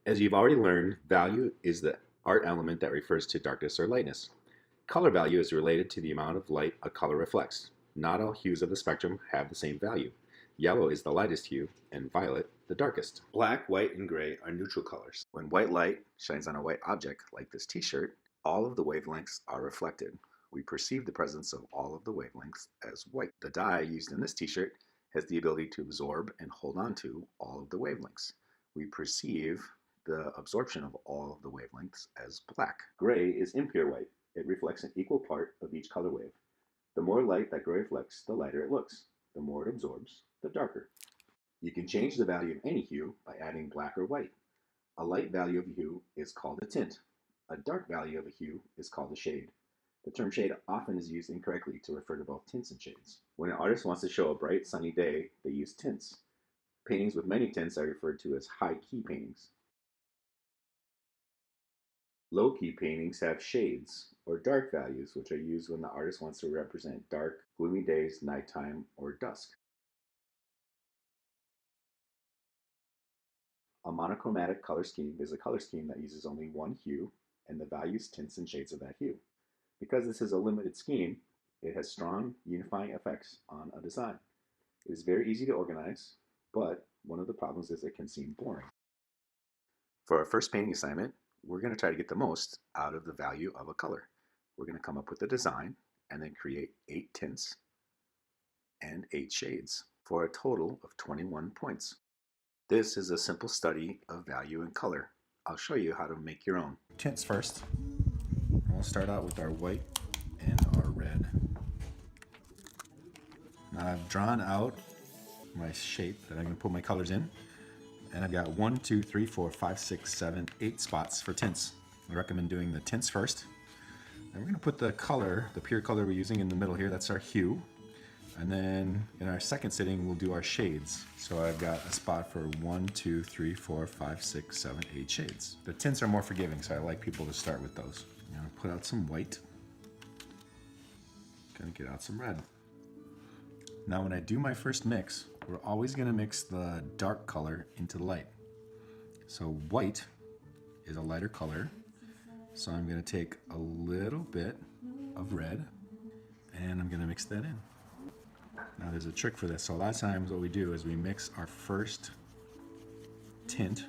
As you've already learned, value is the art element that refers to darkness or lightness. Color value is related to the amount of light a color reflects. Not all hues of the spectrum have the same value. Yellow is the lightest hue, and violet the darkest. Black, white, and gray are neutral colors. When white light shines on a white object, like this t-shirt, all of the wavelengths are reflected. We perceive the presence of all of the wavelengths as white. The dye used in this t-shirt has the ability to absorb and hold on to all of the wavelengths. We perceive the absorption of all of the wavelengths as black. Gray is impure white. It reflects an equal part of each color wave. The more light that gray reflects, the lighter it looks. The more it absorbs, the darker. You can change the value of any hue by adding black or white. A light value of a hue is called a tint. A dark value of a hue is called a shade. The term shade often is used incorrectly to refer to both tints and shades. When an artist wants to show a bright, sunny day, they use tints. Paintings with many tints are referred to as high-key paintings. Low-key paintings have shades, or dark values, which are used when the artist wants to represent dark, gloomy days, nighttime, or dusk. A monochromatic color scheme is a color scheme that uses only one hue and the values, tints, and shades of that hue. Because this is a limited scheme, it has strong unifying effects on a design. It is very easy to organize, but one of the problems is it can seem boring. For our first painting assignment, we're going to try to get the most out of the value of a color. We're going to come up with a design and then create 8 tints and 8 shades for a total of 21 points. This is a simple study of value and color. I'll show you how to make your own. Tints first. We'll start out with our white and our red. Now I've drawn out my shape that I'm going to put my colors in. And I've got 1, 2, 3, 4, 5, 6, 7, 8 spots for tints. I recommend doing the tints first. And we're going to put the color, the pure color we're using in the middle here, that's our hue. And then in our second sitting, we'll do our shades. So I've got a spot for 1, 2, 3, 4, 5, 6, 7, 8 shades. The tints are more forgiving, so I like people to start with those. I'm going to put out some white. Going to get out some red. Now when I do my first mix, we're always going to mix the dark color into the light. So white is a lighter color, so I'm going to take a little bit of red and I'm going to mix that in. Now there's a trick for this. So a lot of times what we do is we mix our first tint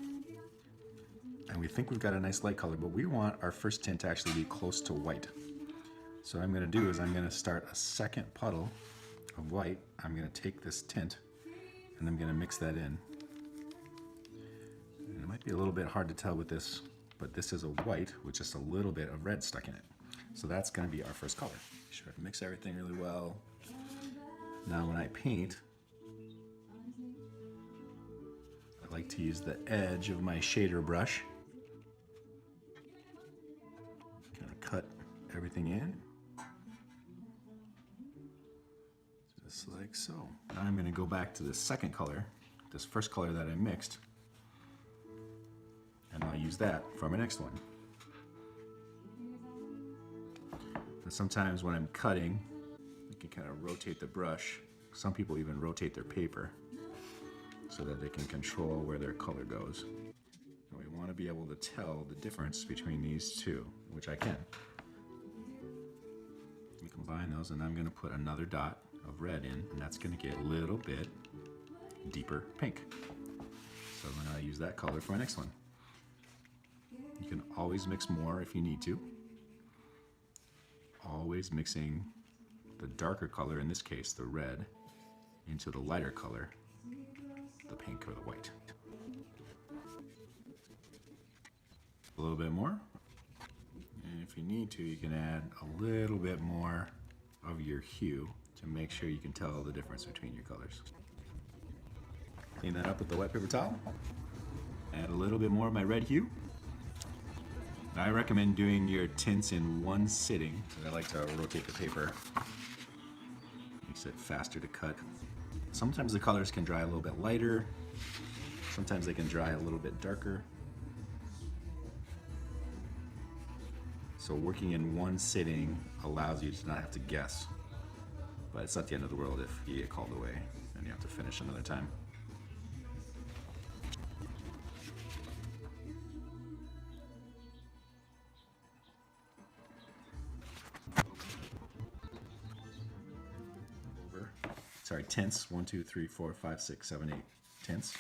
and we think we've got a nice light color, but we want our first tint to actually be close to white. So what I'm going to do is I'm going to start a second puddle of white. I'm going to take this tint and I'm going to mix that in. And it might be a little bit hard to tell with this, but this is a white with just a little bit of red stuck in it. So that's going to be our first color. Be sure to mix everything really well. Now when I paint, I like to use the edge of my shader brush. Kind of cut everything in. Just like so. Now I'm going to go back to the second color, this first color that I mixed, and I'll use that for my next one. And sometimes when I'm cutting, you can kind of rotate the brush. Some people even rotate their paper so that they can control where their color goes. And we want to be able to tell the difference between these two, which I can. We combine those and I'm going to put another dot of red in, and that's going to get a little bit deeper pink. So I'm going to use that color for my next one. You can always mix more if you need to. Always mixing the darker color, in this case the red, into the lighter color, the pink or the white. A little bit more. And if you need to, you can add a little bit more of your hue to make sure you can tell the difference between your colors. Clean that up with the wet paper towel. Add a little bit more of my red hue. Now, I recommend doing your tints in one sitting, because I like to rotate the paper. Makes it faster to cut. Sometimes the colors can dry a little bit lighter. Sometimes they can dry a little bit darker. So working in one sitting allows you to not have to guess. But it's not the end of the world if you get called away and you have to finish another time. tints. 1, 2, 3, 4, 5, 6, 7, 8 tints.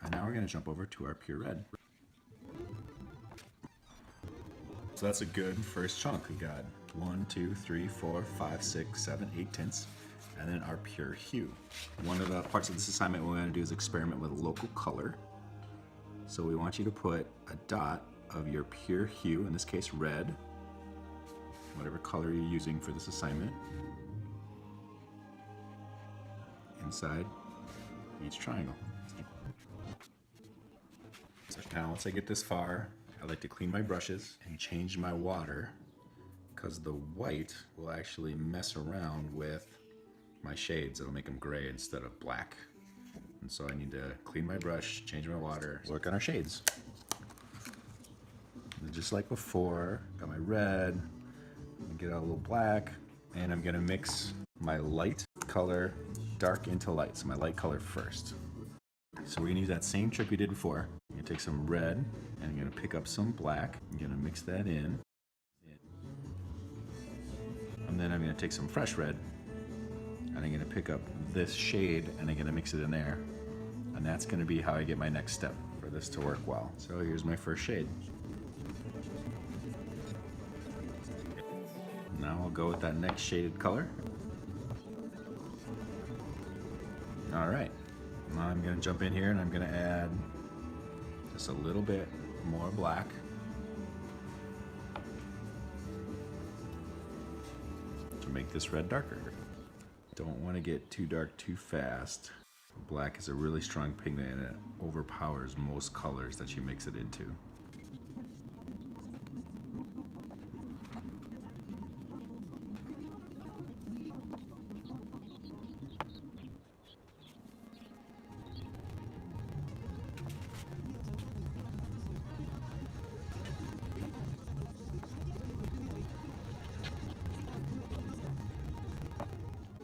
And now we're going to jump over to our pure red. So that's a good first chunk. We got 1, 2, 3, 4, 5, 6, 7, 8 tints, and then our pure hue. One of the parts of this assignment we're going to do is experiment with local color. So we want you to put a dot of your pure hue, in this case red, whatever color you're using for this assignment, inside each triangle. Now once I get this far, I like to clean my brushes and change my water, because the white will actually mess around with my shades. It'll make them gray instead of black. And so I need to clean my brush, change my water, work on our shades. And just like before, got my red, get out a little black, and I'm gonna mix my light color dark into light. So my light color first. So we're gonna use that same trick we did before. I'm gonna take some red and I'm gonna pick up some black. I'm gonna mix that in. And then I'm gonna take some fresh red and I'm gonna pick up this shade and I'm gonna mix it in there. And that's gonna be how I get my next step for this to work well. So here's my first shade. Now I'll go with that next shaded color. All right, now I'm gonna jump in here and I'm gonna add just a little bit more black. To make this red darker. Don't want to get too dark too fast. Black is a really strong pigment and it overpowers most colors that you mix it into.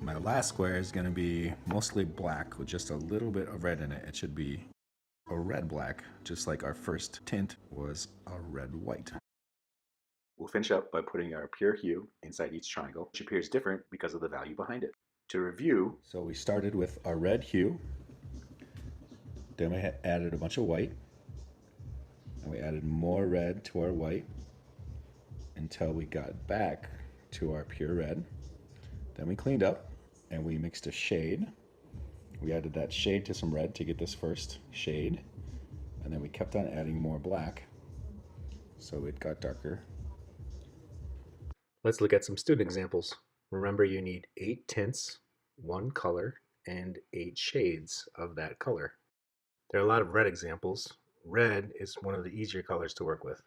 My last square is going to be mostly black with just a little bit of red in it. It should be a red black, just like our first tint was a red white. We'll finish up by putting our pure hue inside each triangle, which appears different because of the value behind it. To review, so we started with our red hue, then we added a bunch of white, and we added more red to our white until we got back to our pure red. Then we cleaned up and we mixed a shade. We added that shade to some red to get this first shade, and then we kept on adding more black so it got darker. Let's look at some student examples. Remember, you need 8 tints, 1 color, and 8 shades of that color. There are a lot of red examples. Red is one of the easier colors to work with.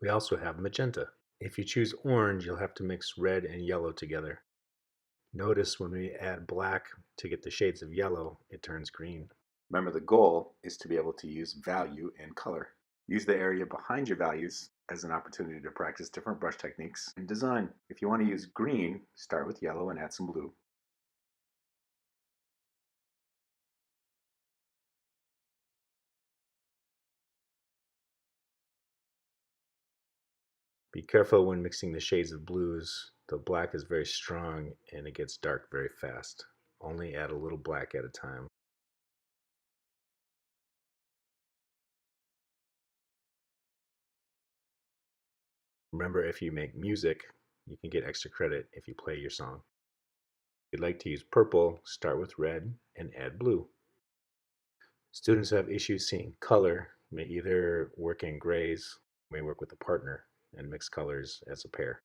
We also have magenta. If you choose orange, you'll have to mix red and yellow together. Notice when we add black to get the shades of yellow, it turns green. Remember, the goal is to be able to use value and color. Use the area behind your values as an opportunity to practice different brush techniques and design. If you want to use green, start with yellow and add some blue. Be careful when mixing the shades of blues. The black is very strong and it gets dark very fast. Only add a little black at a time. Remember, if you make music, you can get extra credit if you play your song. If you'd like to use purple, start with red and add blue. Students who have issues seeing color may either work in grays, may work with a partner and mix colors as a pair.